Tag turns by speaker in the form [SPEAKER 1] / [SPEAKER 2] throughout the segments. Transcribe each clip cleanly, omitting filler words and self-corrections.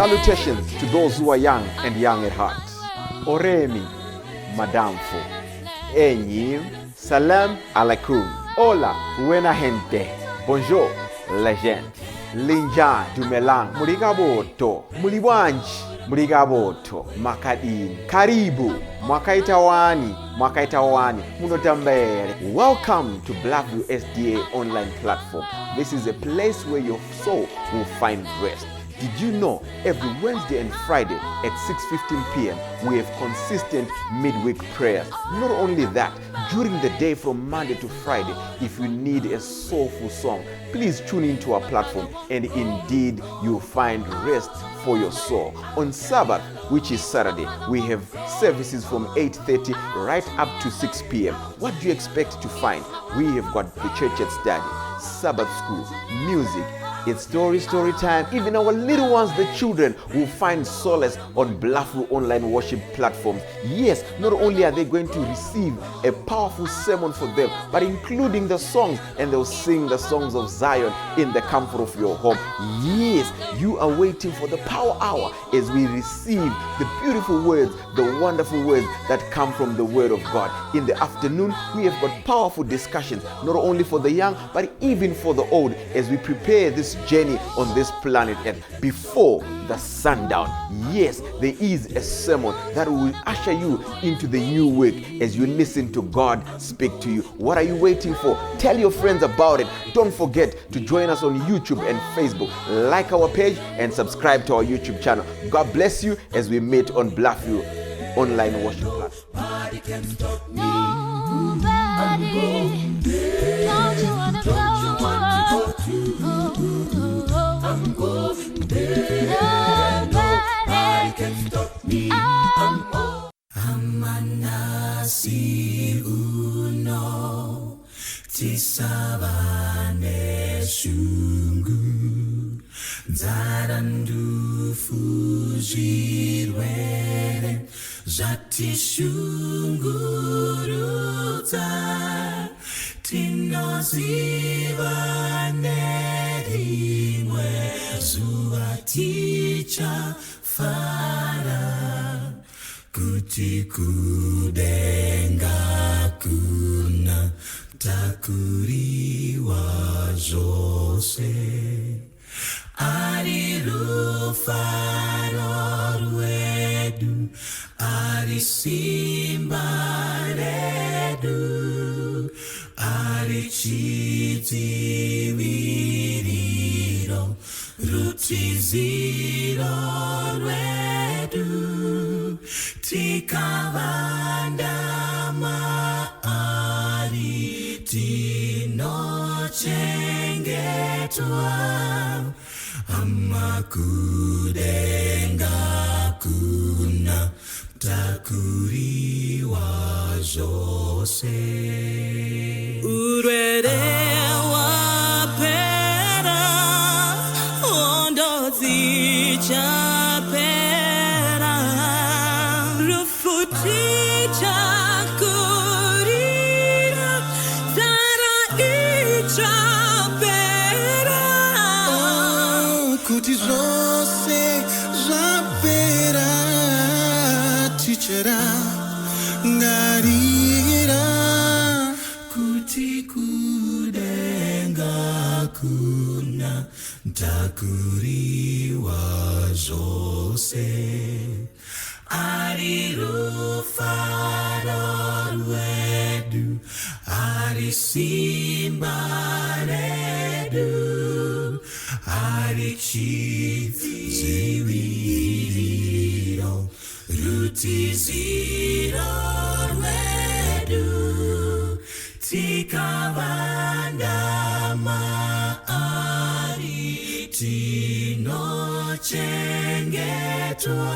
[SPEAKER 1] Salutations to those who are young and young at heart. Oremi, Madamfo, Enyim, Salam alaikum, Hola, buena gente, Bonjour, la gente, Linja dumelang, Murigaboto, Muliwanji, Murigaboto, Makadin, Karibu, Mwakaitawani, Munotambere. Welcome to Blackview SDA online platform. This is a place where your soul will find rest. Did you know every Wednesday and Friday at 6:15 p.m. we have consistent midweek prayers? Not only that, during the day from Monday to Friday, if you need a soulful song, please tune into our platform and indeed you'll find rest for your soul. On Sabbath, which is Saturday, we have services from 8:30 right up to 6 p.m. What do you expect to find? We have got the church at study, Sabbath school, music. It's story time. Even our little ones, the children, will find solace on Blackview online worship platforms. Yes, not only are they going to receive a powerful sermon for them, but including the songs, and they'll sing the songs of Zion in the comfort of your home. Yes, you are waiting for the power hour as we receive the beautiful words, the wonderful words that come from the Word of God. In the afternoon, we have got powerful discussions, not only for the young, but even for the old, as we prepare this journey on this planet Earth before the sundown. Yes, there is a sermon that will usher you into the new week as you listen to God speak to you. What are you waiting for? Tell your friends about it. Don't forget to join us on YouTube and Facebook. Like our page and subscribe to our YouTube channel. God bless you as we meet on Blackview online worship platform.
[SPEAKER 2] Nobody can stop me. Don't you wanna go? I'm going there. Nobody can stop me. Amanasi uno tisabane shungu zarandu fujirwere zati shunguruza tinozivane rimwe zuwa ticha fara kuti kudenga kuna takuriwa zose ari rufaro rwedu ari simba redu ari chidziviriro rutiziro rwedu tikavanda maari tinochengetwa amakudenga kuna takuriwa zose urwere wapera ondo zichapera rufuticha kurira zara ichapera kuti zvose zvapera tichera ngarira kuti kudenga kuna takuriwa zvose ari rufaro rwedu ari simba redu ari chidziviriro rutiziro rwedu tikavanda maari tinochengetwa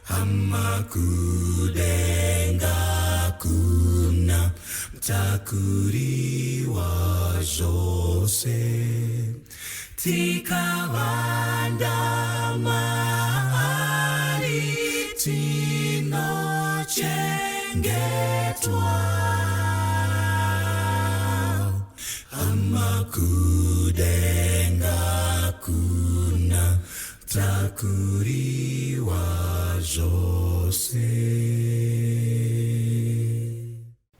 [SPEAKER 2] amakudenga kuna takuriwa zvose tikavanda maari tinochengetwa amakudenga kuna takuriwa zvose.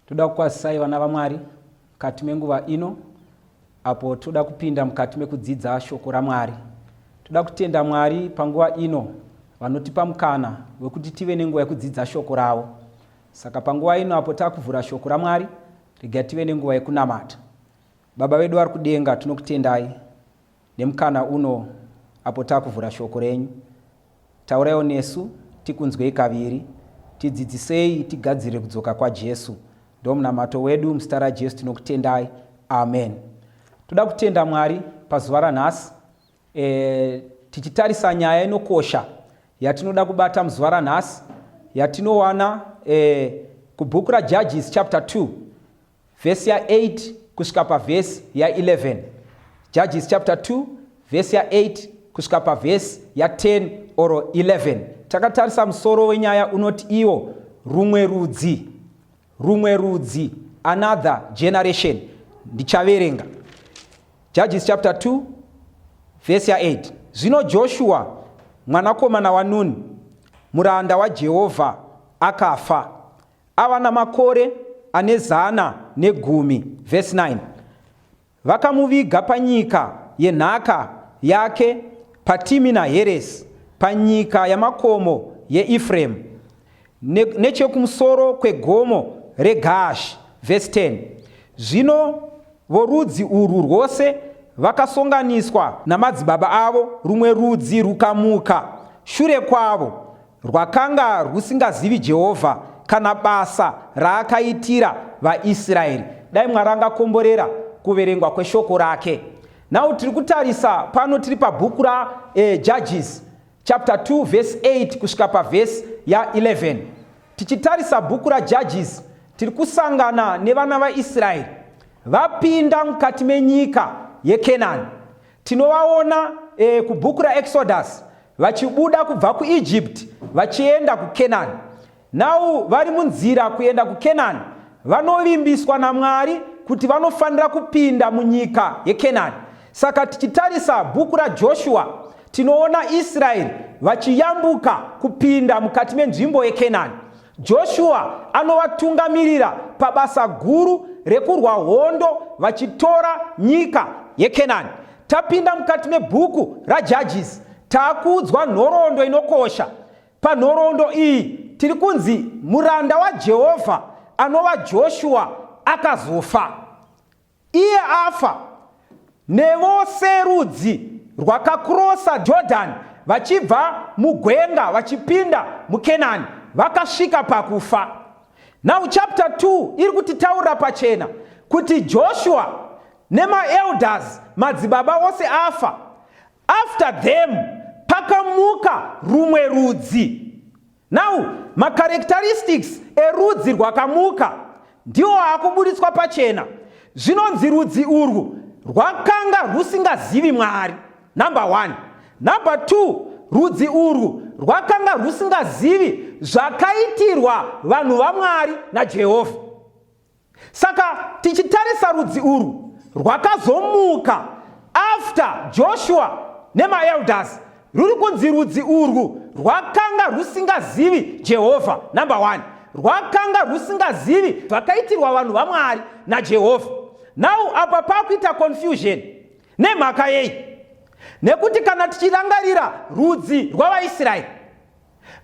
[SPEAKER 3] Toda kukwazisai vana vaMwari mukati menguva ino apo toda kupinda mukati mekudzidza shoko raMwari. Toda kutenda Mwari panguva ino vanotipa mukana wekuti tive nenguva yekudzidza shoko ravo. Saka panguva ino apo takuvhura shoko raMwari, regai tive nenguva yekunamata. Baba vedu vari kudenga, tinokutendai nemukana uno apo takuvhura shoko renyu. Tauraiwo nesu, tikunzwei kaviri, tidzidzisei tigadzire kudzoka kwaJesu. Ndo munamato wedu muzita raJesu tinokutendai. Amen. Toda kutenda Mwari pazuva ranhasi tichitarisa nyaya inokosha yatinoda kubata muzuva ranhasi, yatinowana kubhuku raJudges chapter 2 verse ya 8 kusvika pavhesi ya 11. Judges chapter 2 verse ya 8 kusvika pavhesi ya 10 or 11. Takatarisa musoro wenyaya unoti iwo rumwe rudzi, another generation. Ndichaverenga Judges chapter 2 verse ya 8. Zvino Joshua mwanakomana waNuni, muranda waJehovha, akafa ava namakore ane 110. Verse 9. Vakamuviga panyika yenhaka yake paTimina Heresi, panyika yamakomo yeEfraimu, nechekumusoro kwegomo reGaashi. Verse 10. Zvino vorudzi urwu rwose vakasonganiswa namadzibaba avo, rumwe rudzi rukamuka shure kwavo, rwakanga rusingazivi Jehovha kana basa raakaitira vaIsraeri. Dai Mwari angakomborera kuverengwa kweshoko rake. Now tiri kutarisa pano, tiri pabhuku raJudges chapter 2 verse 8 kusvika pavhesi ya 11. Tichitarisa bhuku raJudges tiri kusangana nevana vaIsraeri vapinda mukati menyika yeKenani. Tinovaona kubhuku raExodus vachibuda kubva kuEgypt vachienda kuKenani. Now vari munzira kuenda kuKenani, vanovimbiswa naMwari kuti vanofanira kupinda munyika yeKenani. Saka tichitarisa bhuku raJoshua tinoona Israeri vachiyambuka kupinda mukati menzvimbo yeKenani. Joshua anovatungamirira pabasa guru rekurwa hondo vachitora nyika yeKenani. Tapinda mukati mebhuku raJudges, takuudzwa nhoroondo inokosha. Panhoroondo iyi tiri kunzi muranda waJehovha anova Joshua akazofa. Iye afa, nevose rudzi rwakakrosa Jordan vachibva mugwenga vachipinda muKenani vakasvika pakufa. Now chapter 2 iri kutitaurira pachena kuti Joshua nemaelders, madzibaba ose afa. After them pakamuka rumwe rudzi. Now macharacteristics erudzi rwakamuka ndiwo akuburitswa pachena. Zvinonzi rudzi urwu rwakanga rusingazivi Mwari, number 1. Number 2, rudzi urwu rwakanga rusingazivi zvakaitirwa vanhu vaMwari naJehovha. Saka tichitarisa rudzi urwu rwakazomuka after Joshua nemaelders, ruri kunzi rudzi urwu rwakanga rusingazivi Jehovha. Number 1, rwakanga rusingazivi zvakaitirwa vanhu vaMwari naJehovha. Now apa pakuita confusion. Nemhaka yei? Nekuti kana tichirangarira rudzi rwavaIsraeri,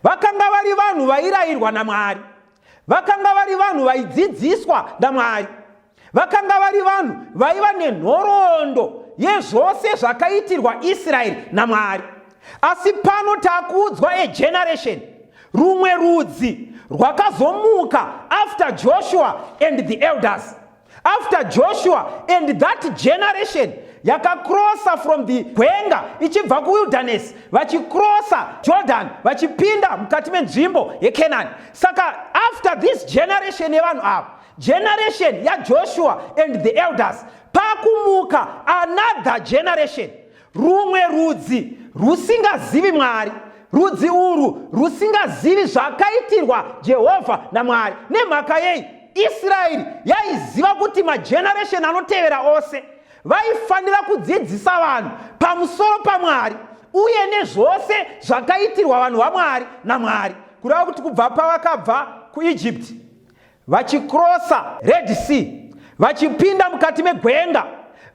[SPEAKER 3] vakanga vari vanhu vairayirwa naMwari, vakanga vari vanhu vaidzidziswa naMwari, vakanga vari vanhu vaiva nenhoroondo yezvose zvakaitirwa Israeri naMwari. Asi pano takuudzwa generation, rumwe rudzi rwakazomuka after Joshua and the elders. After Joshua and that generation yakakrosa from the gwenga ichibva kuwilderness vachikrosa Jordan vachipinda mukati menzvimbo yeKenani. Saka after this generation yevanhu ava, generation yaJoshua and the elders, pakumuka another generation, rumwe rudzi rusingazivi Mwari. Rudzi urwu rusingazivi zvakaitirwa Jehovha naMwari. Nemhaka yei? Israeri yaiziva kuti mageneration anotevera ose vaifanira kudzidzisa vanhu pamusoro paMwari uye nezvose zvakaitirwa vanhu vaMwari naMwari, kureva kuti kubva pavakabva kuEgypt vachikrosa Red Sea, vachipinda mukati megwenga,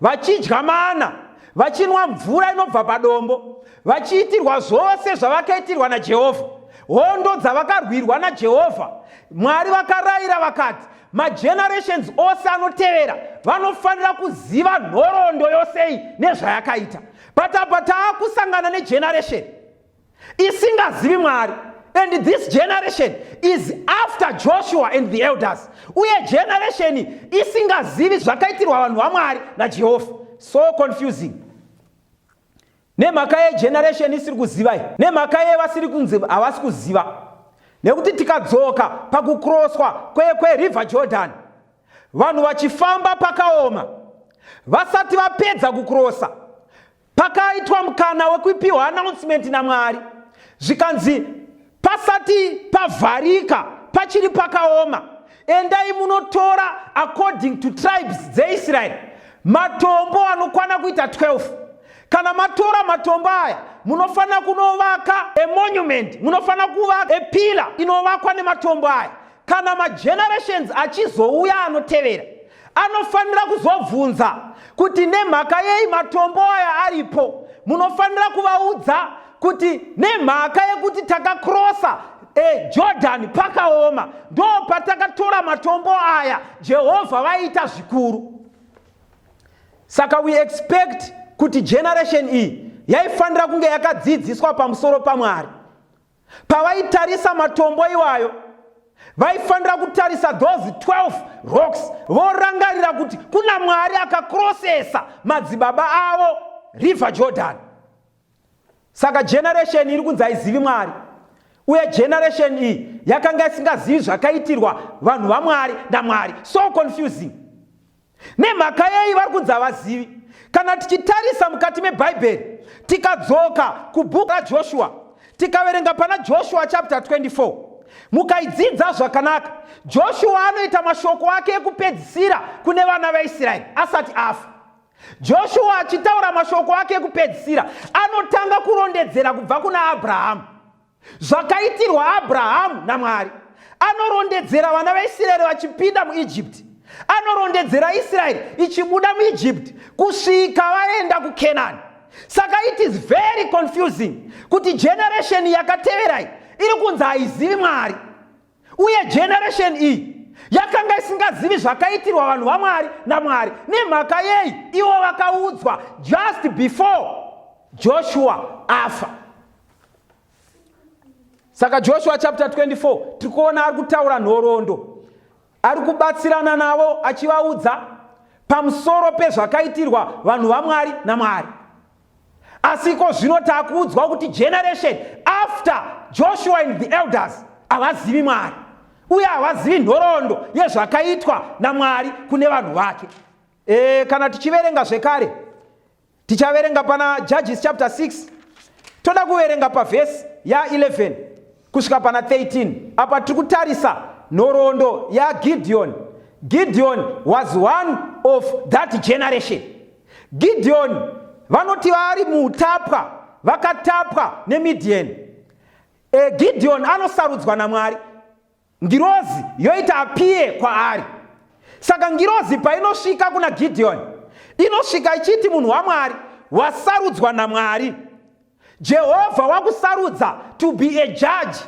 [SPEAKER 3] vachidya mana, vachinwa mvura inobva padombo, vachiitirwa zvose zvavakaitirwa naJehovha, hondo dzavakarwirwa naJehovha. Mwari vakarayira vakati magenerations ose anotevera vanofanira kuziva nhoroondo yose iyi nezvayakaita. Patapa taakusangana negeneration isingazivi Mwari, and this generation is after Joshua and the elders, uye generation isingazivi zvakaitirwa vanhu vaMwari naJehovha. So confusing. Nemhaka yegeneration isiri kuziva iyi, nemhaka yevasiri kunzi havasi kuziva, nekuti tikadzoka pakukroswa kweRiver Jordan, vanhu vachifamba pakaoma, vasati vapedza kukrosa pakaitwa mukana wekupiwa announcement naMwari, zvikanzi pasati pavharika pachiri pakaoma, endai munotora according to tribes dzeIsrael matombo anokwana kuita 12. Kana matora matombo aya munofanira kunovaka a monument, munofanira kuvaka a pillar inovakwa nematombo aya. Kana magenerations achizouya anotevera anofanira kuzobvunza kuti nemhaka yei matombo aya aripo, munofanira kuvaudza kuti nemhaka yekuti takakrosa Jordan pakaoma, ndo patakatora matombo aya Jehovha vaita zvikuru. Saka we expect kuti generation iyi yaifanira kunge yakadzidziswa pamusoro paMwari. Pavaitarisa matombo iwayo vaifanira kutarisa those 12 rocks, vorangarira kuti kuna Mwari akakrosesa madzibaba avo River Jordan. Saka generation iri kunzi haizivi Mwari, uye generation iyi yakanga isingazivi zvakaitirwa vanhu vaMwari naMwari. So confusing. Nemhaka yei vari kunzi havazivi? Kana tichitarisa mukati meBhaibheri tikadzoka kubhuku raJoshua tikaverenga pana Joshua chapter 24, mukaidzidza zvakanaka, Joshua anoita mashoko ake ekupedzisira kune vana vaIsraeri asati afa. Joshua achitaura mashoko ake ekupedzisira anotanga kurondedzera kubva kuna Abrahamu, zvakaitirwa Abrahamu naMwari. Anorondedzera vana vaIsraeri vachipinda muEgypt, anorondedzera Israeli ichibuda muEgypt kusvika vaenda kuKenani. Saka it is very confusing kuti generation yakateverai iri kunzi haizivi Mwari, uye generation iyi yakanga isingazivi zvakaitirwa vanhu vaMwari naMwari. Nemhaka yei ivo vakaudzwa just before Joshua afa. Saka Joshua chapter 24 tikuona ari kutaura nhoroondo, ari kubatsirana navo achivaudza pamusoro pezvakaitirwa vanhu vaMwari naMwari. Asiko zvino takuudzwa kuti generation after Joshua and the elders havazivi Mwari, uye havazivi nhoroondo yezvakaitwa naMwari kune vanhu vake. Kana tichiverenga zvekare tichaverenga pana Judges chapter 6, toda kuverenga pavhesi ya11 kusvika pana 13. Apa tiri kutarisa nhoroondo yaGideon. Gideon was one of that generation. Gideon vanoti vari muutapwa, vakatapwa neMidian. Gideon anosarudzwa naMwari, ngirozi yoita apiye kwaari. Saka ngirozi painosvika kuna Gideon inosvika ichiti munhu waMwari wasarudzwa naMwari, Jehovha wakusarudza to be a judge,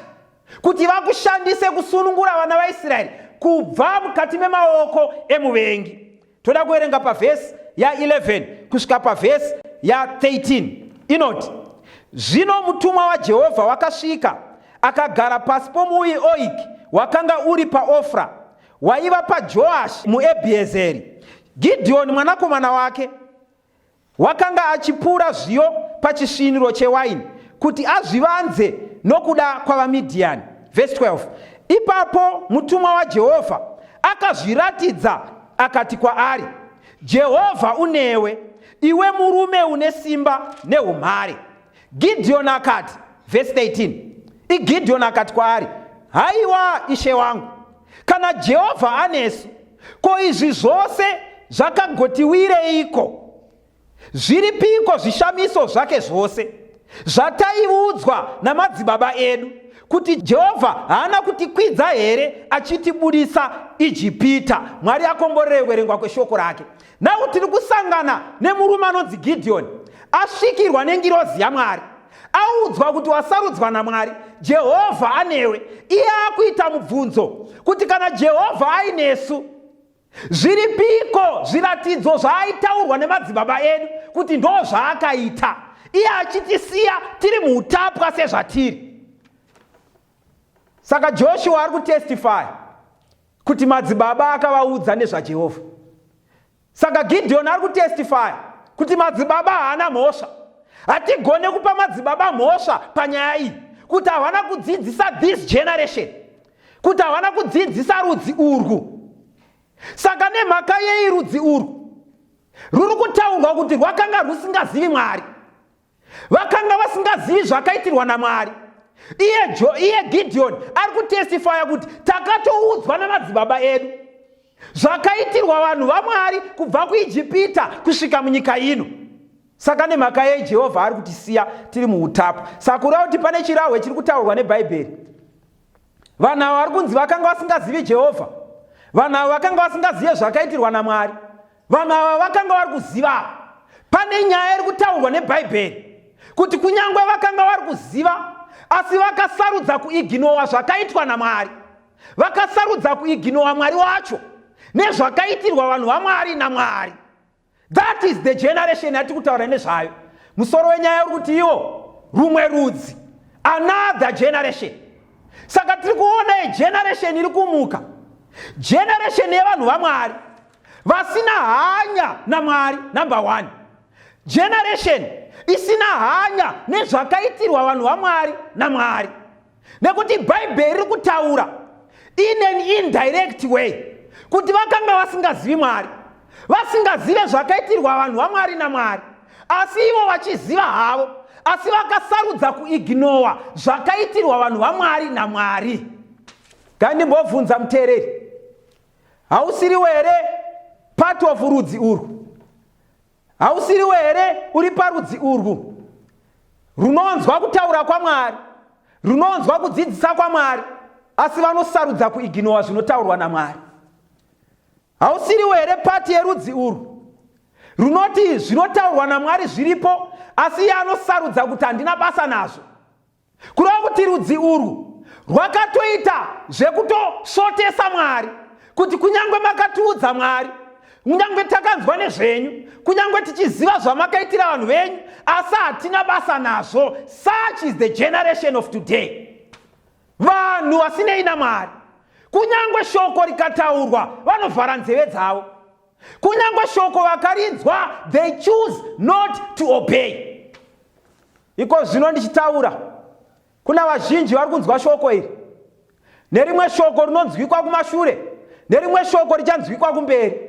[SPEAKER 3] kuti vakushandise kusunungura vana vaIsraeri kubva mukati memaoko emuvengi. Toda kuverenga pavhesi ya11 kusvika pavhesi ya13. Inoti, zvino mutumwa waJehovha wakasvika akagara pasi pomuwi oiki wakanga uri paOfra, waiva paJoashi muEbhiezeri. Gideoni mwanakomana wake wakanga achipura zviyo pachisviniro chewaini kuti azvivanze nokuda kwavaMidhiani. Verse 12. Ipapo mutumwa waJehovha akazviratidza akati kwaari, Jehovha unewe, iwe murume une simba neumhare. Gideoni akati, verse 13, Gideoni akati kwaari, haiwa ishe wangu, kana Jehovha anesu, ko izvi zvose zvakagotiwireiko? Zviripiko zvishamiso zvake zvose? Zvataiudzwa namadzibaba edu kuti Jehovha haana kutikwidza here achitibudisa Ijipita. Mwari akomborere kuverengwa kweshoko rake. Nau tiri kusangana nemurume anonzi Gideon, asvikirwa nengirozi yaMwari, audzwa kuti wasarudzwa naMwari, Jehovha anewe. Iye akuita mubvunzo kuti kana Jehovha ainesu, zviripiko zviratidzo zvaaitaurwa nemadzibaba edu kuti ndo zvaakaita, iye achitisiya tiri muutapwa sezvatiri? Saka Joshua ari kutestify kuti madzibaba akavaudza nezvaJehovha. Saka Gideon ari kutestify kuti madzibaba haana mhosva. Hatigone kupa madzibaba mhosva panyaya iyi, kuti havana kudzidzisa this generation, kuti havana kudzidzisa rudzi urwu. Saka nemhaka yei rudzi urwu ruri kutaurwa kuti rwakanga rusingazivi Mwari, vakanga vasingazivi zvakaitirwa naMwari. Iye Gideon ari kutestifya kuti takatoudzwa namadzibaba edu zvakaitirwa vanhu vaMwari kubva kuIjipita kusvika munyika ino. Saka nemhaka yei Jehovha ari kutisiya tiri muutapwa. Saka kureva kuti pane chirahwe chiri kutaurwa neBhaibheri. Vanhu ava vari kunzi vakanga vasingazivi Jehovha, vanhu ava vakanga vasingazive zvakaitirwa naMwari, vanhu ava vakanga vari kuziva. Pane nyaya iri kutaurwa neBhaibheri kuti kunyangwe vakanga vari kuziva, asi vakasarudza kuiginowa zvakaitwa naMwari, vakasarudza kuiginowa Mwari wacho nezvakaitirwa vanhu vaMwari naMwari. That is the generation yati kutaura nezvayo. Musoro wenyaya uri kuti iwo rumwe rudzi, another generation. Saka tiri kuona generation iri kumuka, generation yevanhu vaMwari vasina hanya naMwari, number 1. Generation isina hanya nezvakaitirwa vanhu vaMwari naMwari. Nekuti Bhaibheri riri kutaura in an indirect way kuti vakanga vasingazivi Mwari, vasingazive zvakaitirwa vanhu vaMwari naMwari, asi ivo vachiziva havo, asi vakasarudza kuiginowa zvakaitirwa vanhu vaMwari naMwari. Gandimbobvunza muteereri, hausiriwo here part of rudzi urwu? Hausiriwo here uri parudzi urwu runonzwa kutaura kwaMwari, runonzwa kudzidzisa kwaMwari, asi vanosarudza kuiginowa zvinotaurwa naMwari? Hausiriwo here pati yerudzi urwu runoti zvinotaurwa naMwari zviripo, asi iye anosarudza kuti handina basa nazvo? Kureva kuti rudzi urwu rwakatoita zvekutosvotesa Mwari, kuti kunyangwe makatiudza Mwari, kunyangwe takanzwa nezvenyu, kunyangwe tichiziva zvamakaitira vanhu venyu, asi hatina basa nazvo. Such is the generation of today. Vanhu vasinei naMwari, kunyangwe shoko rikataurwa vanovhara nzeve dzavo, kunyangwe shoko vakarinzwa they choose not to obey. Iko zvino ndichitaura, kuna vazhinji vari kunzwa shoko iri, nerimwe shoko rinonzwikwa kumashure, nerimwe shoko richanzwikwa kumberi.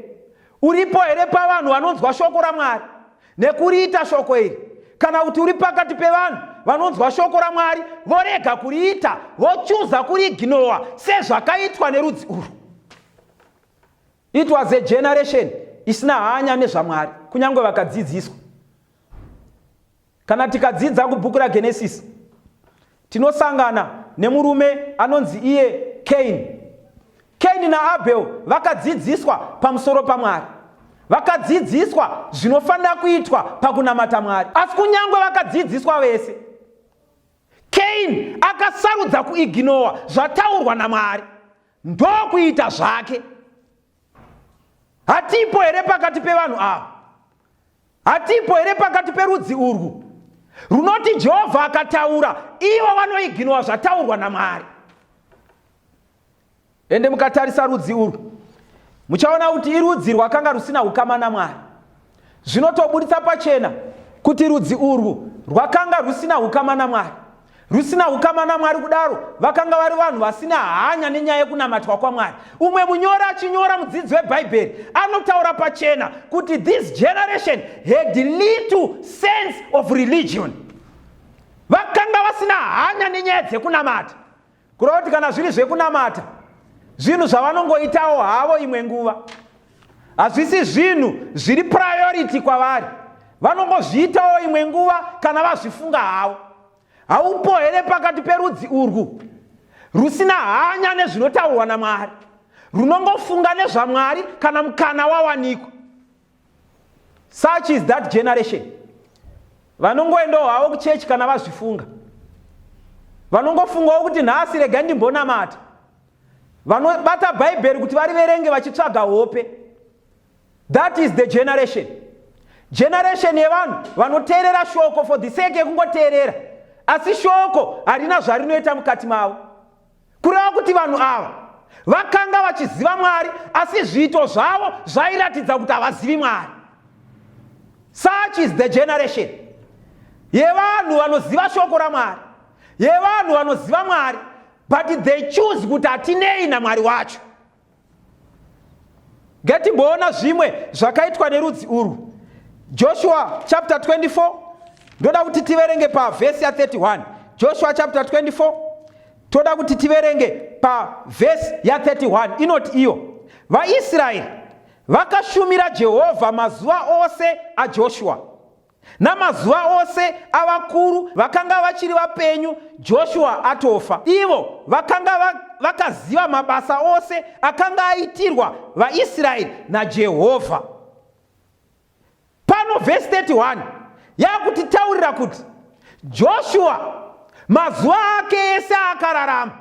[SPEAKER 3] Uripo here pavanhu vanonzwa shoko raMwari nekuriita shoko iri? Kana kuti uri pakati pevanhu vanonzwa shoko raMwari vorega kuriita, vochuza kuriiginowa sezvakaitwa nerudzi urwu? It was a generation isina hanya nezvaMwari, kunyangwe vakadzidziswa. Kana tikadzidza kubhuku raGenesis, tinosangana nemurume anonzi iye Cain. Cain naAbel vakadzidziswa pamusoro paMwari, vakadzidziswa zvinofanira kuitwa pakunamata Mwari. Asi kunyangwe vakadzidziswa vese, Cain akasarudza kuiginowa zvataurwa naMwari, ndokuita zvake. Hatipo here pakati pevanhu ava, hatipo here pakati perudzi urwu runoti Jehovha akataura, ivo vanoiginowa zvataurwa naMwari. Ende mukatarisa rudzi urwu, muchaona kuti irudzi rwakanga rusina ukama naMwari. Zvinotobudisa pachena kuti rudzi urwu rwakanga rusina ukama naMwari. Rusina ukama naMwari kudaro, vakanga vari vanhu vasina hanya nenyaya yekunamatwa kwaMwari. Umwe munyori achinyora, mudzidzi weBhaibheri, anotaura pachena kuti this generation had little sense of religion. Vakanga vasina hanya nenyaya dzekunamata. Kureva kuti kana zviri zvekunamata, zvinhu zvavanongoitawo havo imwe nguva, hazvisi zvinhu zviri priority kwavari. vanongozviitawo imwe nguva kana vazvifunga havo. Haupo here pakati perudzi urwu rusina hanya nezvinotaurwa naMwari, runongofunga nezvaMwari kana mukana wawanikwa. Such is that generation. Vanongoendawo havo kuchechi kana vazvifunga, vanongofungawo kuti nhasi rega ndimbonamata, vanobata bhaibheri kuti variverenge vachitsvaga hope. That is the generation. Generation yevanhu vanoteerera shoko for the sake yekungoteerera, asi shoko harina zvarinoita mukati mavo. Kureva kuti vanhu ava vakanga vachiziva Mwari, asi zviito zvavo zvairatidza kuti havazivi Mwari. Such is the generation yevanhu vanoziva shoko raMwari, yevanhu vanoziva Mwari, but they choose kuti hatinei naMwari wacho. Ngatimboona zvimwe zvakaitwa nerudzi urwu. Joshua chapter 24, ndoda kuti tiverenge pa verse ya 31. Joshua chapter 24, toda kuti tiverenge pa verse ya 31. Inoti iyo, vaIsraeri vakashumira Jehovha mazuva ose a Joshua namazuva ose avakuru vakanga vachiri vapenyu Joshua atofa. Ivo vakanga vakaziva mabasa ose akanga aitirwa vaIsraeri naJehovha. Pano verse 31 yakutitaurira kuti Joshua mazuva ake ese akararama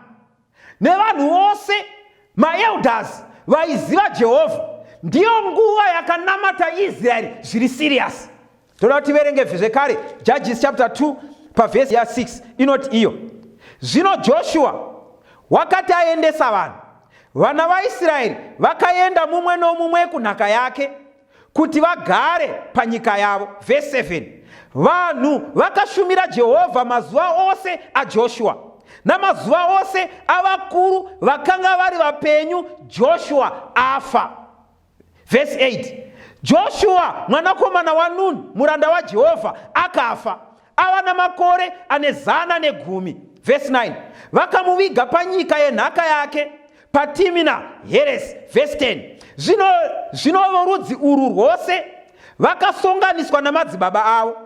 [SPEAKER 3] nevanhu vose maelders vaiziva Jehovha, ndiyo nguva yakanamata Israeri zviri serious. Toda tiverenge zvekare Judges chapter 2 pa verse ya 6. Inoti iyo, zvino Joshua wakati aendesa vanhu, vana vaIsraeri vakaenda mumwe nomumwe kunhaka yake kuti vagare panyika yavo. Verse 7, vanhu vakashumira Jehovha mazuva ose a Joshua namazuva ose avakuru vakanga vari vapenyu Joshua afa. Verse 8, Joshua mwanakomana waNuni muranda waJehovha akafa ava namakore ane 110. Verse 9, vakamuviga panyika yenhaka yake paTimina Heres. Verse 10, zvino vorudzi urwu rwose vakasonganiswa namadzibaba avo.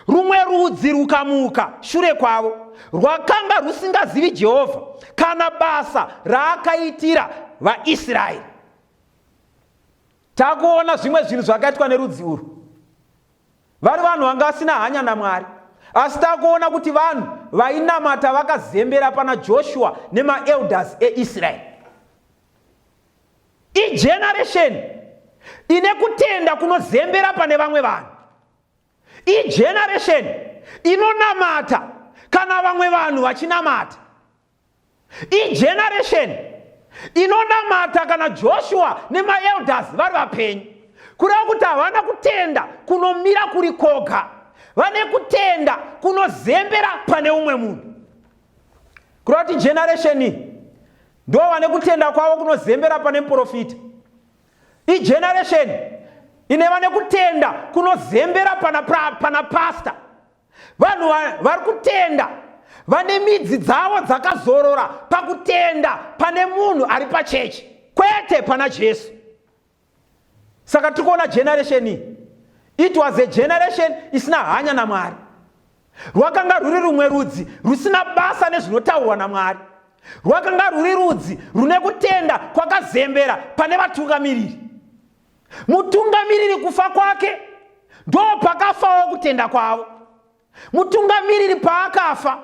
[SPEAKER 3] Rumwe rudzi rukamuka shure kwavo, rwakanga rusingazivi Jehovha kana basa raakaitira vaIsraeri. Takuona zvimwe zvinhu zvakaitwa nerudzi urwu. Vari vanhu vanga vasina hanya naMwari, asi takuona kuti vanhu vainamata vakazembera pana Joshua nemaelders eIsraeri. Igeneration ine kutenda kunozembera pane vamwe vanhu. Igeneration inonamata kana vamwe vanhu vachinamata. Igeneration inonamata kana Joshua nemaelders vari vapenyu. Kureva kuti havana kutenda kunomira kuri koga, vane kutenda kunozembera pane umwe munhu. Kureva kuti generation iyi ndo vane kutenda kwavo kunozembera pane muprofita. Igeneration ine vane kutenda kunozembera pana pastor. Vanhu vari kutenda vane midzi dzavo dzakazorora pakutenda pane munhu ari pachechi, kwete pana Jesu. Saka tikuona generation iyi, it was a generation isina hanya naMwari. Rwakanga ruri rumwe rudzi rusina basa nezvinotaurwa naMwari. Rwakanga ruri rudzi rune kutenda kwakazembera pane vatungamiriri. Mutungamiriri kufa kwake ndo pakafawo kutenda kwavo. Mutungamiriri paakafa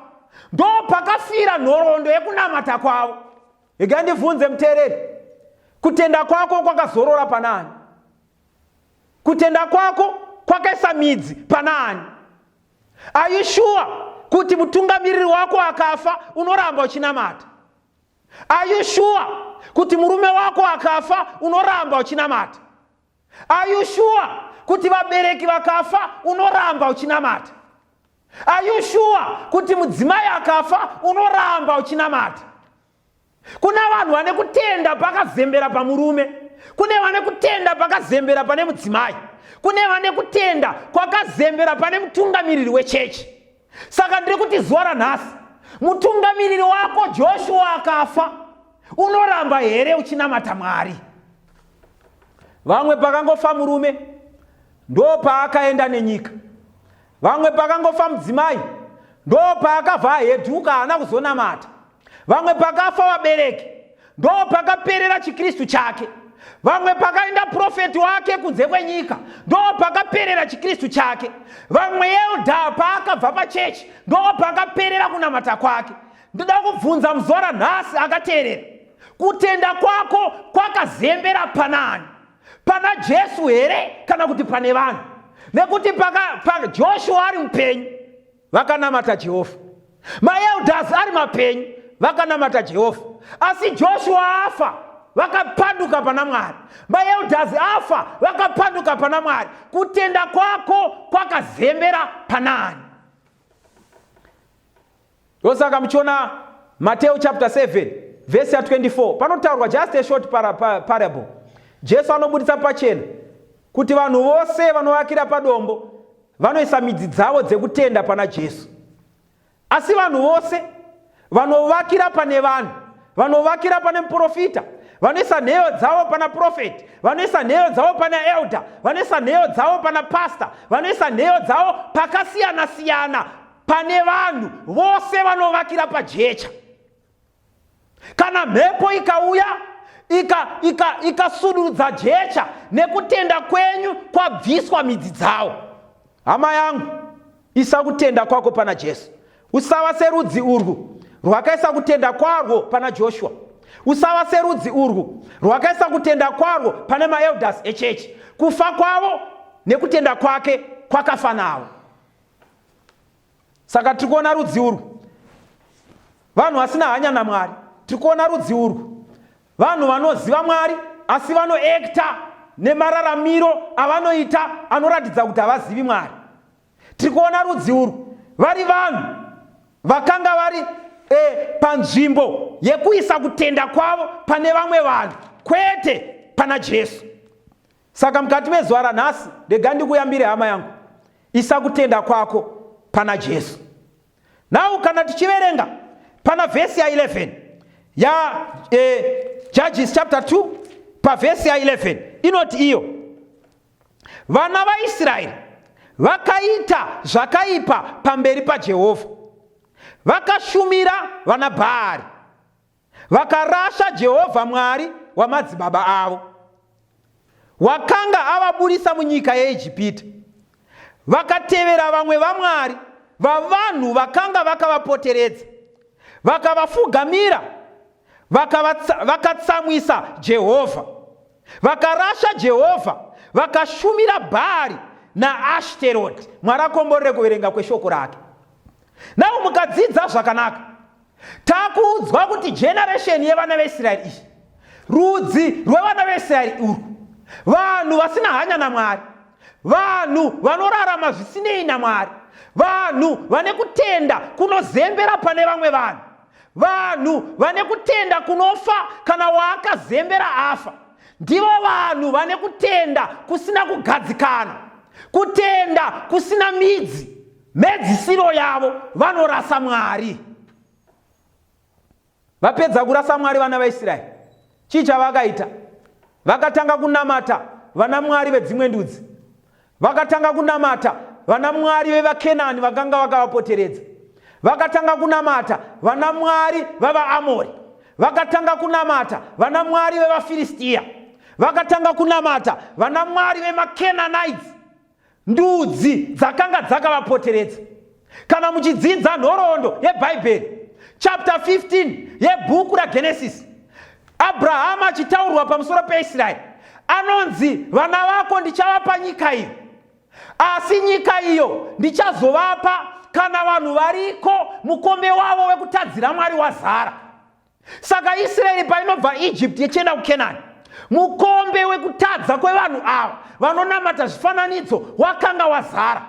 [SPEAKER 3] ndo pakafira nhoroondo yekunamata kwavo. Ngandibvunze muteereri, kutenda kwako kwakazorora panani? Kutenda kwako kwakaisa midzi panani? Are you sure kuti mutungamiriri wako akafa unoramba uchinamata? Are you sure kuti murume wako akafa unoramba uchinamata? Are you sure kuti vabereki vakafa unoramba uchinamata? Are you sure kuti mudzimai akafa unoramba uchinamata? Kuna vanhu vane kutenda pakazembera pamurume, kune vane kutenda pakazembera pane mudzimai, kune vane kutenda kwakazembera pane mutungamiriri wechechi. Saka ndiri kuti zuva ranhasi, mutungamiriri wako Joshua akafa, unoramba here uchinamata Mwari? Vamwe pakangofa murume ndo paakaenda nenyika. Vamwe pakangofa mudzimai, ndo paakabva ahedhuka haana kuzonamata. Vamwe pakafa vabereki, ndo pakaperera chikristu chake. Vamwe pakaenda profeti wake kunze kwenyika, ndo pakaperera chikristu chake. Vamwe Eldha paakabva pachechi, ndo pakaperera kunamata kwake. Ndoda kubvunza muzora nhasi akateerera, kutenda kwako kwakazembera panani? Pana Jesu here kana kuti pane vanhu? Nekuti Joshua ari mupenyu vakanamata Jehovha, maElders ari mapenyu vakanamata Jehovha. Asi Joshua afa vakapanduka pana Mwari, maElders afa vakapanduka pana Mwari. Kutenda kwako kwakazembera panani? Ndosaka muchiona Matthew chapter 7 verse 24 panotaurwa just a short parable. Jesu anobudisa pachena kuti vanhu vose vanovakira padombo vanoisa midzi dzavo dzekutenda pana Jesu. Asi vanhu vose vanovakira pane vanhu, vanovakira pane muprofita, vanoisa nheyo dzavo pana profeti, vanoisa nheyo dzavo pana elder, vanoisa nheyo dzavo pana pastor, vanoisa nheyo dzavo pakasiyana siyana pane vanhu vose vanovakira pajecha. Kana mhepo ikauya ikasudurudza jecha, nekutenda kwenyu kwabviswa midzi dzawo. Hama yangu, isa kutenda kwako pana Jesu. Usava serudzi urwu rwakaisa kutenda kwarwo pana Joshua. Usava serudzi urwu rwakaisa kutenda kwarwo pane maElders echechi. Kufa kwavo nekutenda kwake kwakafanawo. Saka tirikuona rudzi urwu vanhu vasina hanya naMwari. Tirikuona rudzi urwu vanhu vanoziva Mwari asi vanoekta nemararamiro avanoita anoratidza kuti havazivi Mwari. Tirikuona rudzi urwu vari vanhu vakanga vari panzvimbo yekuisa kutenda kwavo pane vamwe vanhu kwete pana Jesu. Saka mukati mezuva ranhasi ndega ndikuyambire hama yangu, isa kutenda kwako pana Jesu. Now kana tichiverenga pana vhesi ya 11 ya Judges chapter 2 pa vhesi ya 11 inoti iyo, vana vaIsraeri vakaita zvakaipa pamberi paJehovha, vakashumira vana Bhaari, vakarasha Jehovha Mwari wamadzibaba avo, wakanga avabudisa munyika yeIjipita. Vakatevera vamwe vaMwari vavanhu vakanga vakavapoteredza, vakavafugamira, vakatsamwisa Jehovha, vakarasha Jehovha, vakashumira Bhaari naAshtoreti. Mwari akomborere kuverenga kweshoko rake. Nau mukadzidza zvakanaka, takuudzwa kuti generation yevana veIsraeri iyi, rudzi rwevana veIsraeri urwu, vanhu vasina hanya naMwari, vanhu vanorarama zvisinei naMwari, vanhu vane kutenda kunozembera pane vamwe vanhu, vanhu vane kutenda kunofa kana waakazembera afa. Ndivo vanhu vane kutenda kusina kugadzikana, kutenda kusina midzi. Medzisiro yavo vanorasa Mwari. Vapedza kurasa Mwari vana vaIsraeri, chii chavakaita? Vakatanga kunamata vana Mwari vedzimwe ndudzi, vakatanga kunamata vana Mwari vevaKenani vakanga vakavapoteredza, vakatanga kunamata vana Mwari vavaAmori, vakatanga kunamata vana Mwari vevaFiristia, vakatanga kunamata vana Mwari vemaKenanites, ndudzi dzakanga dzakavapoteredza. Kana muchidzidza nhoroondo yeBhaibheri chapter 15 yebhuku raGenesis, Abrahama achitaurwa pamusoro peIsraeri anonzi vana vako ndichavapa nyika iyo, asi nyika iyo ndichazovapa kana vanhu variko mukombe wavo wekutadzira Mwari wazara. Saka Israeri painobva Egypt ichienda kuKenani, mukombe wekutadza kwevanhu ava vanonamata zvifananidzo wakanga wazara.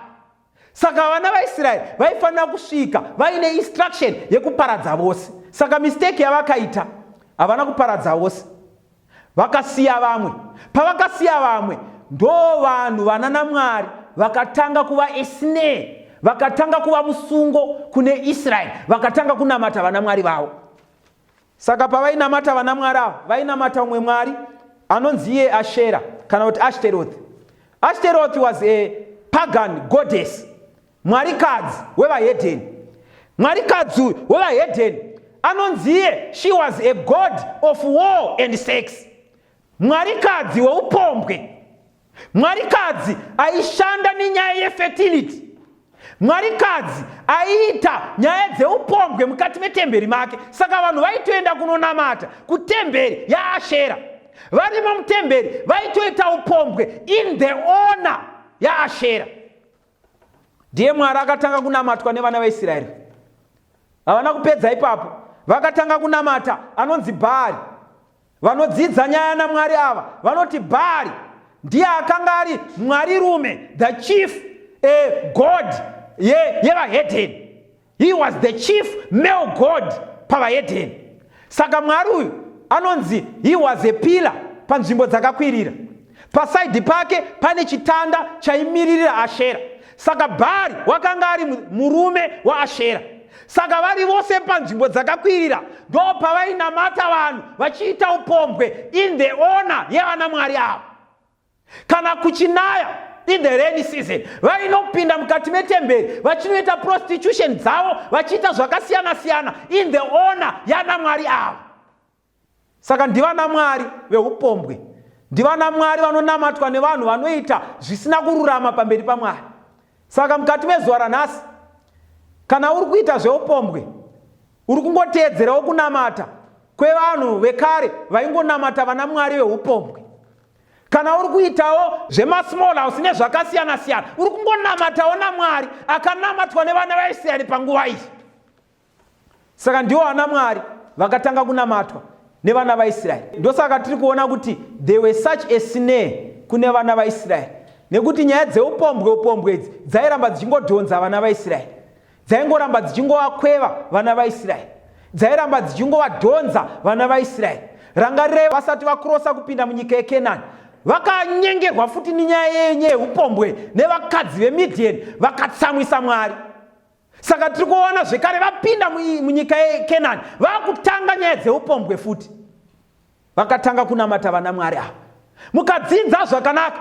[SPEAKER 3] Saka vana vaIsraeri vaifanira kusvika vaine instruction yekuparadza vose. Saka mistake yavakaita, havana kuparadza vose, vakasiya vamwe. Pavakasiya vamwe, ndo vanhu vana naMwari vakatanga kuva esne, vakatanga kuva musungo kune Israeri, vakatanga kunamata vana Mwari vavo. Saka pavainamata vana Mwari avo, vainamata umwe Mwari anonzi iye Ashera kana kuti Ashtoreth. Ashtaroth was a pagan goddess, mwarikadzi wevahedheni. Mwarikadzi wevahedheni anonziye she was a god of war and sex. Mwarikadzi weupombwe. Mwarikadzi aishanda nenyaya yefertility. Mwarikadzi aiita nyaya dzeupombwe mukati metemberi make. Saka vanhu vaitoenda kunonamata kutemberi yaAshera. Varimo mutemberi vaitoita upombwe in the honor yaAshera. Ndiye Mwari akatanga kunamatwa nevana veIsraeri. Havana kupedza ipapo, vakatanga kunamata anonzi Bhaari. Vanodzidza nyaya naMwari ava vanoti Bhaari ndiye akanga ari mwari rume, the chief god yevahedheni. He was the chief male god pavahedheni. Saka Mwari uyu anonzi he was a pillar panzvimbo dzakakwirira. Pasaidi pake pane chitanda chaimirira Ashera. Saka Bhaari wakanga ari murume waAshera. Saka vari vose panzvimbo dzakakwirira ndo pavainamata vanhu vachiita upombwe in the honor yevana Mwari ava. Kana kuchinaya in the rainy season vainopinda mukati metemberi vachinoita prostitution dzavo vachiita zvakasiyana siyana in the honor yana Mwari ava. Saka ndivana Mwari veupombwe, ndivana Mwari vanonamatwa nevanhu vanoita zvisina kururama pamberi paMwari. Saka mukati mezuva ranhasi, kana uri kuita zveupombwe, uri kungoteedzerawo kunamata kwevanhu vekare vaingonamata vana Mwari veupombwe. Kana uri kuitawo zvemasmall house nezvakasiyana siyana, uri kungonamatawo naMwari akanamatwa nevana vaIsraeri panguva iyi. Saka ndivo vana Mwari vakatanga kunamatwa nevana vaIsraeri. Ndosaka tiri kuona kuti there were such a snare kune vana vaIsraeri, nekuti nyaya dzeupombwe idzi dzairamba dzichingodhonza vana vaIsraeri, dzaingoramba dzichingovakweva vana vaIsraeri, dzairamba dzichingovadhonza vana vaIsraeri. Rangarirai vasati vakrosa kupinda munyika yeKenani, vakanyengerwa futi nenyaya yeupombwe nevakadzi veMidhiani vakatsamwisa Mwari. Saka tiri kuona zvekare vapinda munyika yeKenani vakutanga nyaya dzeupombwe futi, vakatanga kunamata vana Mwari ava. Mukadzidza zvakanaka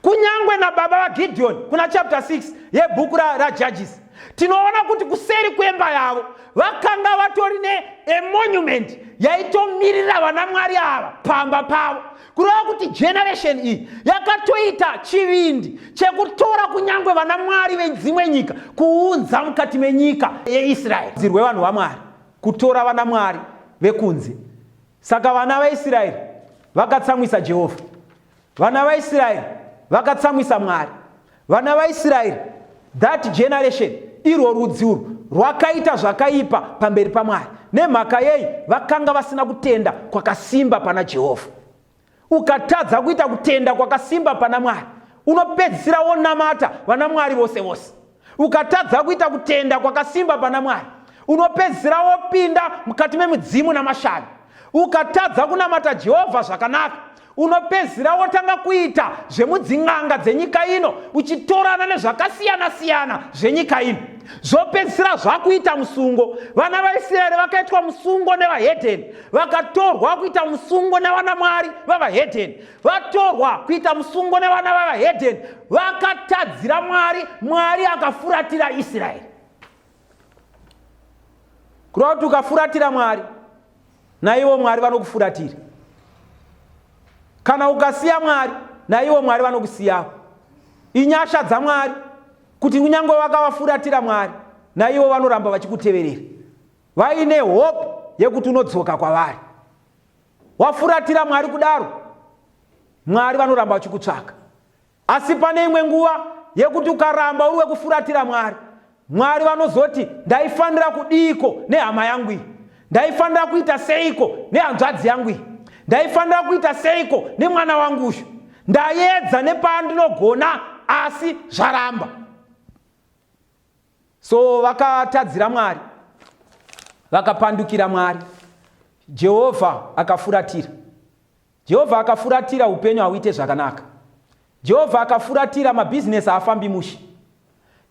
[SPEAKER 3] kunyangwe nababa vaGidheoni kuna chapter 6 yebhuku raJudges, tinoona kuti kuseri kwemba yavo vakanga vatori nemonument yaitomirira vana Mwari ava pamba pavo, kureva kuti generation iyi yakatoita chivindi chekutora kunyangwe vana Mwari vedzimwe nyika kuunza mukati menyika yeIsraeri. Zirwe vanhu vaMwari kutora vana Mwari vekunze. Saka vana vaIsraeri vakatsamwisa Jehovha, vana vaIsraeri vakatsamwisa Mwari, vana vaIsraeri, that generation, irwo rudzi urwu rwakaita zvakaipa pamberi paMwari. Nemhaka yei? Vakanga vasina kutenda kwakasimba pana Jehovha. Ukatadza kuita kutenda kwakasimba pana Mwari, unopedzisira wonamata vana Mwari vose vose. Ukatadza kuita kutenda kwakasimba pana Mwari, unopedzisira wopinda mukati memudzimu namashavi. Ukatadza kunamata Jehovha zvakanaka, unopedzisira wotanga kuita zvemudzin'anga dzenyika ino, uchitorana nezvakasiyana siyana zvenyika ino. Zvopedzisira zvakuita musungo. Vana vaIsraeri vakaitwa musungo nevahedheni, vakatorwa kuita musungo nevana Mwari vavahedheni, vatorwa kuita musungo nevana vavahedheni, vakatadzira Mwari, Mwari akafuratira Israeri. Kureva kuti ukafuratira Mwari, naivo Mwari vanokufuratira. Kana ukasiya Mwari, naivo Mwari vanokusiyawo. Inyasha dzaMwari kuti kunyangwe vakavafuratira Mwari, naivo vanoramba vachikuteverera, vaine hope yekuti unodzoka kwavari. Wafuratira Mwari kudaro, Mwari vanoramba vachikutsvaka. Asi pane imwe nguva yekuti ukaramba uri wekufuratira Mwari, Mwari vanozoti ndaifanira kudiko nehama yangu iyi, ndaifanira kuita seiko nehanzvadzi yangu iyi, ndaifanira kuita seiko nemwana wangu uyu, ndaedza nepandinogona asi zvaramba. So vakatadzira Mwari, vakapandukira Mwari. Jehovha akafuratira. Jehovha akafuratira upenyu hauite zvakanaka. Jehovha akafuratira mabhizinesi haafambi mushe.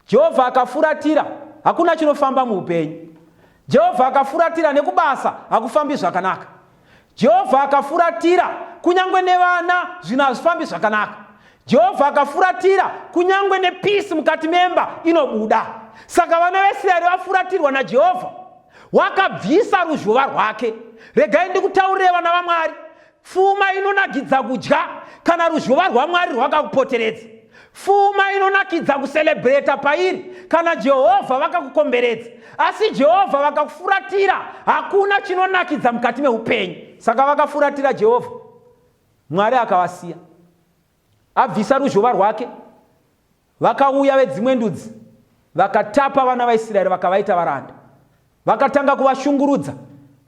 [SPEAKER 3] Jehovha akafuratira hakuna chinofamba muupenyu. Jehovha akafuratira nekubasa hakufambi zvakanaka. Jehovha akafuratira kunyangwe nevana zvinhu hazvifambi zvakanaka. Jehovha akafuratira kunyangwe nepisi mukati memba inobuda. Saka vana veIsraeri vafuratirwa naJehovha, wakabvisa ruzhowa rwake. Regai ndikutaurire vana vaMwari, pfuma inonakidza kudya kana ruzhowa rwaMwari rwakakupoteredza. Pfuma inonakidza kuselebreta pairi kana Jehovha vakakukomberedza. Asi Jehovha vakakufuratira, hakuna chinonakidza mukati meupenyu. Saka vakafuratira Jehovha, Mwari akavasiya, abvisa ruzhowa rwake. Vakauya vedzimwe ndudzi vakatapa vana vaIsraeri vakavaita varanda. Vakatanga kuvashungurudza,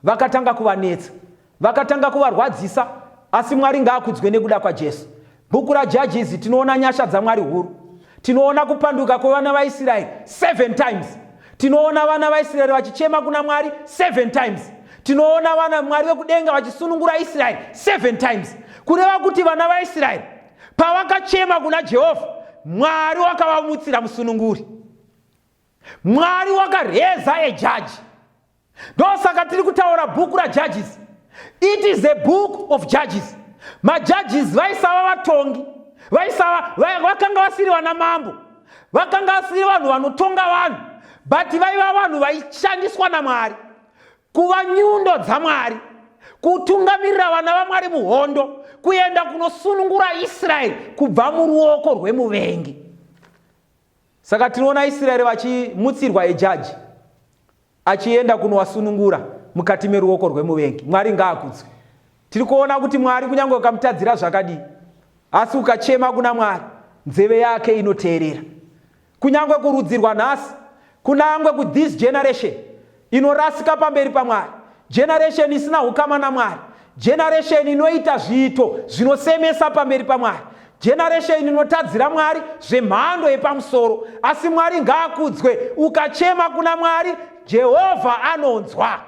[SPEAKER 3] vakatanga kuvanetsa, vakatanga kuvarwadzisa. Asi Mwari ngaakudzwe nekuda kwaJesu. Bhuku raJudges tinoona nyasha dzaMwari huru. Tinoona kupanduka kwevana vaIsraeri 7 times. Tinoona vana vaIsraeri vachichema kuna Mwari 7 times. Tinoona vana Mwari vekudenga vachisunungura Israeri 7 times. Kureva kuti vana vaIsraeri pavakachema kuna Jehovha, Mwari wakavamutsira musununguri. Mwari wakareza ejaji. Ndosaka tiri kutaura bhuku raJudges. It is a book of judges. MaJudges vaisava vatongi, vakanga vasiri vana mambo, vakanga vasiri vanhu vanotonga vanhu, but vaiva vanhu vaishandiswa naMwari kuva nyundo dzaMwari, kutungamirira vana vaMwari muhondo, kuenda kunosunungura Israeri kubva muruoko rwemuvengi. Saka tinoona Israeri vachimutsirwa ejaji, achienda kunowasunungura mukati meruoko rwemuvengi. Mwari ngaakudzwe. Tiri kuona kuti Mwari kunyange ukamutadzira zvakadii, asi ukachema kuna Mwari, nzeve yake inoteerera. Kunyange kurudzi rwanhasi, kunyange kuthis generation inorasika pamberi paMwari, generation isina ukama naMwari, generation inoita zviito zvinosemesa pamberi paMwari, generation inotadzira Mwari zvemhando yepamusoro. Asi Mwari ngaakudzwe, ukachema kuna Mwari, Jehovha anonzwa.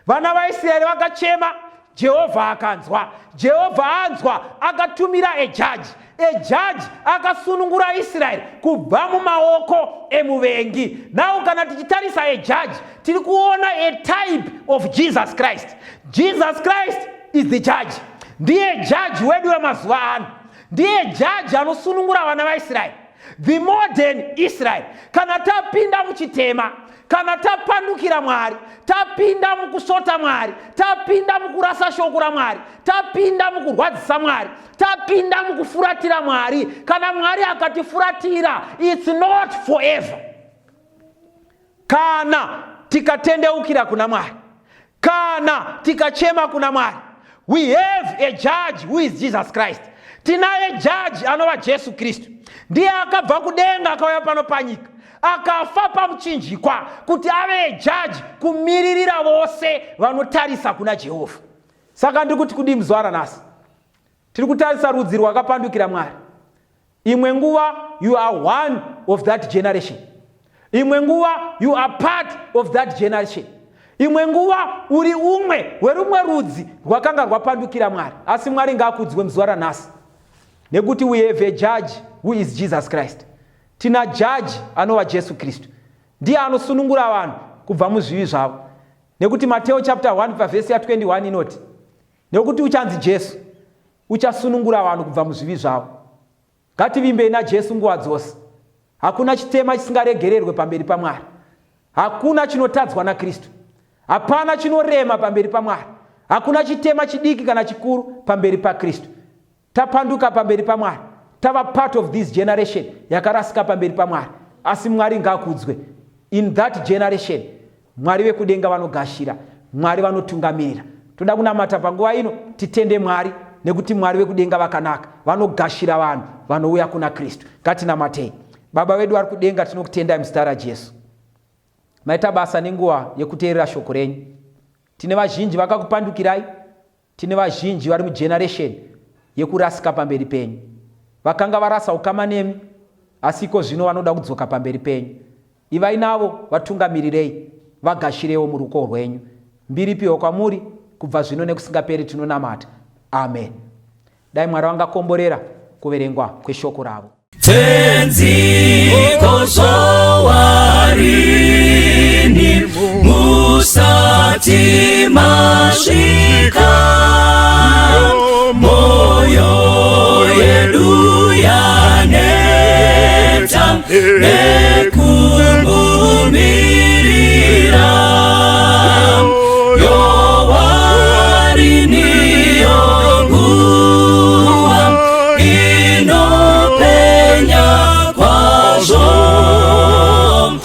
[SPEAKER 3] Vana vaIsraeri vakachema, Jehovha akanzwa. Jehovha anzwa, akatumira ejaji. Ejaji akasunungura Israeri kubva mumaoko emuvengi. Now kana tichitarisa ejaji, tiri kuona a type of Jesus Christ. Jesus Christ is the judge. Ndiye jaji wedu wemazuva ano. Ndiye jaji anosunungura vana vaIsraeri. The modern Israel. Kana tapinda muchitema, kana tapandukira Mwari, tapinda mukusota Mwari, tapinda mukurasa shoko raMwari, tapinda mukurwadzisa Mwari, tapinda mukufuratira Mwari, kana Mwari akatifuratira, it's not forever. Kana tikatendeukira kuna Mwari, kana tikachema kuna Mwari, we have a judge who is Jesus Christ. Tinaye judge anova Jesu Kristu. Ndiye akabva kudenga akauya pano panyika, akafa pamuchinjikwa kuti ave jaji kumiririra vose vanotarisa kuna Jehovha. Saka ndiri kuti kudii muzuva ranhasi? Tiri kutarisa rudzi rwakapandukira Mwari. Imwe nguva you are one of that generation. Imwe nguva you are part of that generation. Imwe nguva uri umwe werumwe rudzi rwakanga rwapandukira Mwari. Asi Mwari ngaakudzwe muzuva ranhasi, nekuti we have a judge who is Jesus Christ. Tina judge anova Jesu Kristu. Ndiye anosunungura vanhu kubva muzvivi zvavo. Nekuti Mateo chapter 1 verse 21 inoti, nekuti uchanzi Jesu uchasunungura vanhu kubva muzvivi zvavo. Ngativimbei naJesu nguva dzose. Hakuna chitema chisingaregererwe pamberi paMwari. Hakuna chinotadzwa naKristu. Hapana chinorema pamberi paMwari. Hakuna chitema chidiki kana chikuru pamberi paKristu. Tapanduka pamberi paMwari, tava part of this generation yakarasika pamberi paMwari. Asi Mwari ngaakudzwe. In that generation, Mwari vekudenga vanogashira, Mwari vanotungamirira. Toda kunamata panguva ino titende Mwari, nekuti Mwari vekudenga vakanaka, vanogashira vanhu vanouya kuna Kristu. Ngatinamatei. Baba wedu vari kudenga, tinokutendai muzita raJesu. Maita basa nenguva yekuteerera shoko renyu. Tine vazhinji vakakupandukirai, tine vazhinji vari mugeneration yekurasika pamberi penyu. Vakanga varasa ukama nemi, asiko zvino vanoda kudzoka pamberi penyu. Ivai navo, vatungamirirei, vagashirewo muruoko rwenyu. Mbiri piwo kwamuri, kubva zvino nekusingaperi tinonamata. Amen. Dai Mwari vangakomborera kuverengwa kweshoko ravo.
[SPEAKER 2] Tenziko zvowarini musati masvika moyo yedu ya nekuvumirira yowarini yonguwa inopenya kwazvo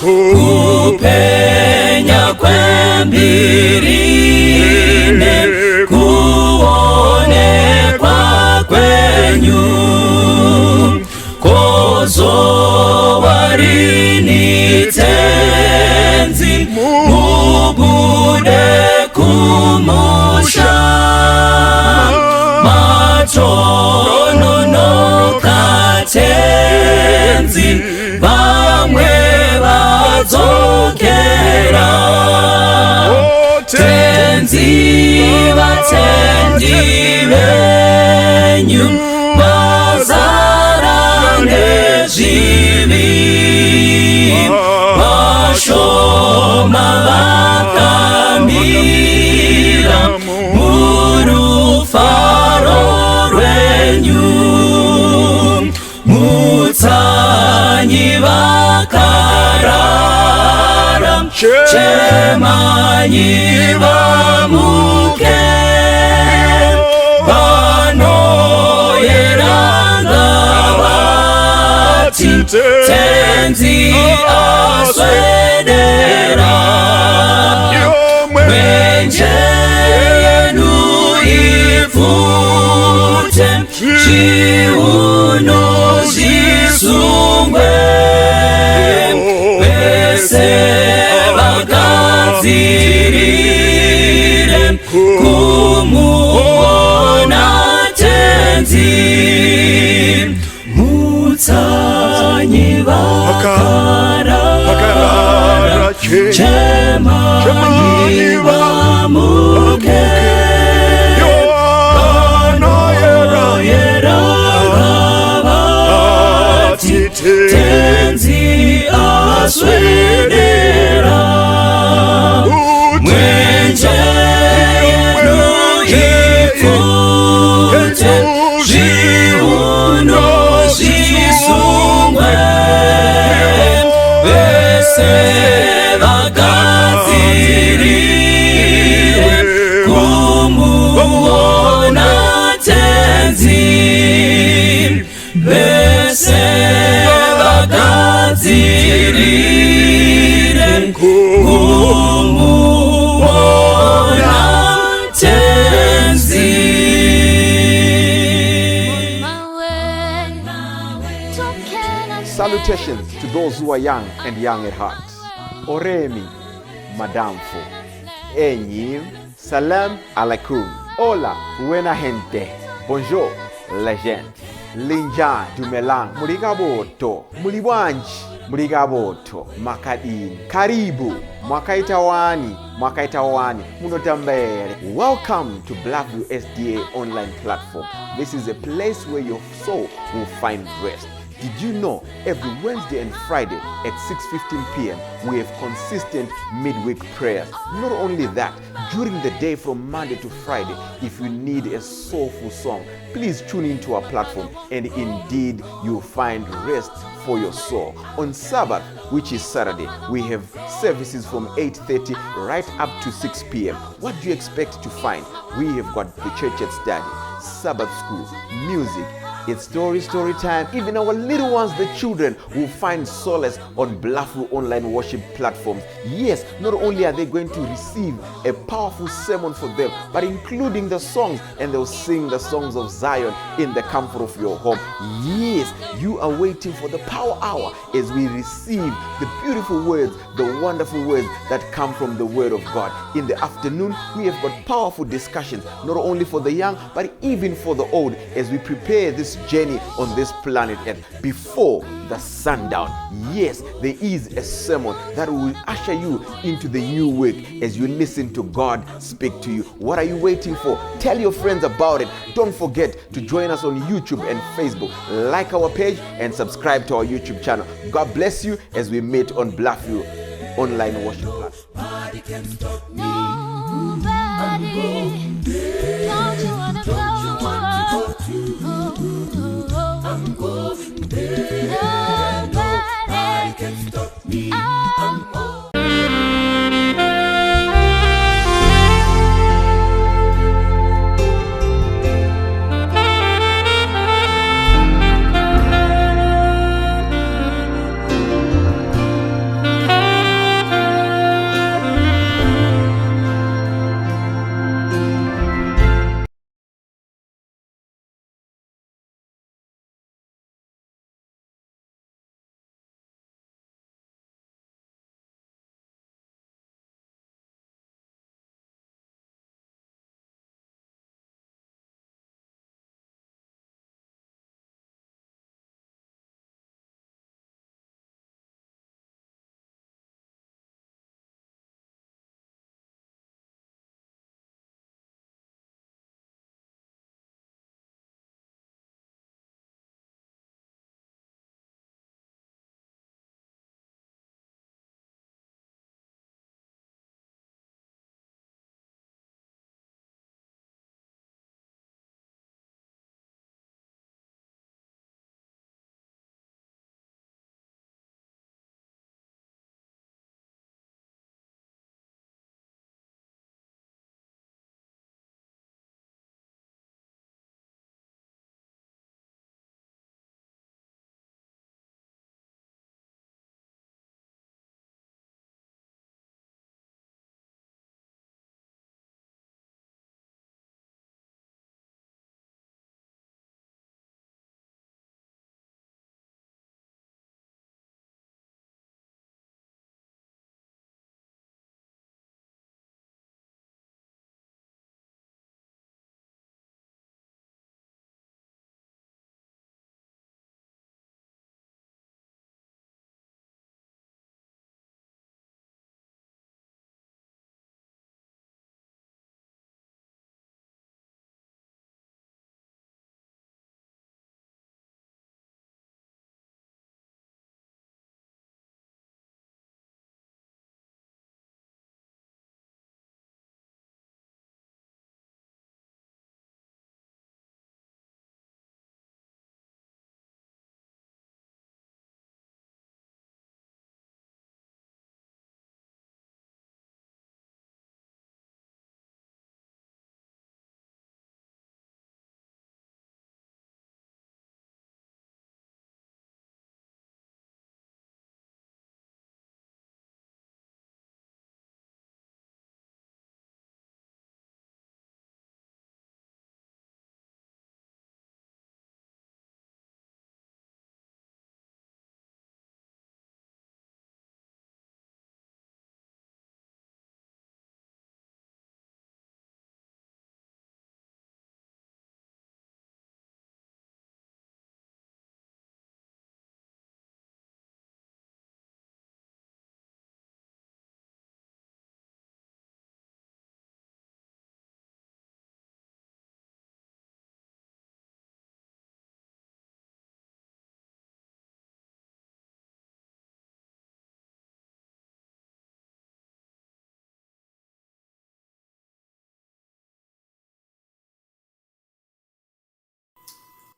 [SPEAKER 2] kupenya kwembirine kuonekwa kwenyu kozowarini tenzi mubude kumusha matononoka tenzi vamwe vadzokera tenzi vatendi venyu vazara nezvivi vashoma vakamira murufaro rwenyu mutsanyi vakarara chemanyi vamuke vanoyeranga vati tenzi aswedera mwenje yenu ivute zviuno zvisungwe vese vagadzirire kumuona tenzi mutsanyi vakarara chemanyi vamuke tenzi aswedera mwenje yenu ivute zviuno zvisungwe vese vagadzirire kumuona tenzi vese vagadzirire kumuona tenzi.
[SPEAKER 1] Salutations to those who are young and young at heart. Oremi, Madamfo. Enyim, Salam alaikum. Hola, buena gente. Bonjour, legend. Linja Dumelang, Murigaboto, Mulibwanji, Murigaboto, Makadini, Karibu, Mwakaitawani, Munotambere. Welcome to Blackview SDA online platform. This is a place where your soul will find rest. Did you know every Wednesday and Friday at 6:15 p.m. we have consistent midweek prayers? Not only that, during the day from Monday to Friday, if you need a soulful song, please tune into our platform and indeed you'll find rest for your soul. On Sabbath, which is Saturday, we have services from 8:30 right up to 6 p.m. What do you expect to find? We have got the church at study, Sabbath school, music, it's story time. Even our little ones, the children, will find solace on Blackview online worship platforms. Yes, not only are they going to receive a powerful sermon for them, but including the songs, and they'll sing the songs of Zion in the comfort of your home. Yes, you are waiting for the power hour as we receive the beautiful words, the wonderful words that come from the Word of God. In the afternoon, we have got powerful discussions, not only for the young, but even for the old, as we prepare this journey on this planet Earth before the sundown. Yes, there is a sermon that will usher you into the new week as you listen to God speak to you. What are you waiting for? Tell your friends about it. Don't forget to join us on YouTube and Facebook. Like our page and subscribe to our YouTube channel. God bless you as we meet on Blackview online worship platform.
[SPEAKER 4] Nobody